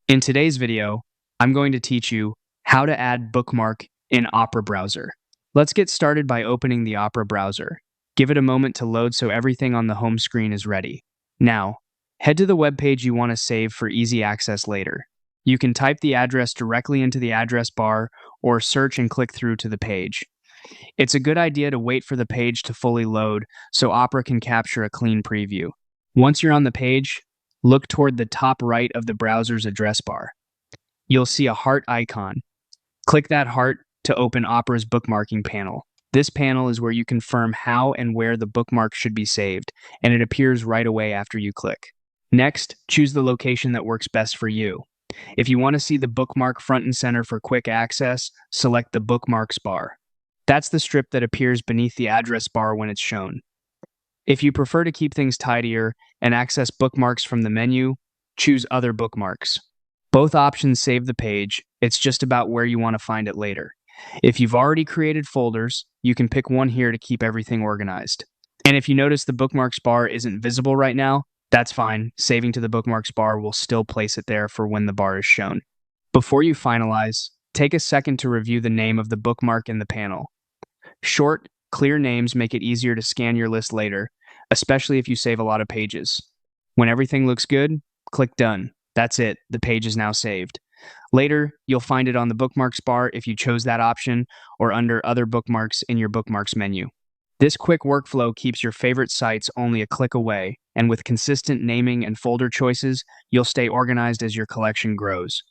In today's video, I'm going to teach you how to add Bookmark in Opera browser. Let's get started by opening the Opera browser. Give it a moment to load so everything on the home screen is ready. Now, head to the web page you want to save for easy access later. You can type the address directly into the address bar or search and click through to the page. It's a good idea to wait for the page to fully load so Opera can capture a clean preview. Once you're on the page, look toward the top right of the browser's address bar. You'll see a heart icon. Click that heart to open Opera's bookmarking panel. This panel is where you confirm how and where the bookmark should be saved, and it appears right away after you click. Next, choose the location that works best for you. If you want to see the bookmark front and center for quick access, select the Bookmarks bar. That's the strip that appears beneath the address bar when it's shown. If you prefer to keep things tidier and access bookmarks from the menu, choose Other Bookmarks. Both options save the page, it's just about where you want to find it later. If you've already created folders, you can pick one here to keep everything organized. And if you notice the Bookmarks bar isn't visible right now, that's fine. Saving to the Bookmarks bar will still place it there for when the bar is shown. Before you finalize, take a second to review the name of the bookmark in the panel. Short, clear names make it easier to scan your list later, especially if you save a lot of pages. When everything looks good, click Done. That's it, the page is now saved. Later, you'll find it on the Bookmarks bar if you chose that option, or under Other Bookmarks in your Bookmarks menu. This quick workflow keeps your favorite sites only a click away, and with consistent naming and folder choices, you'll stay organized as your collection grows.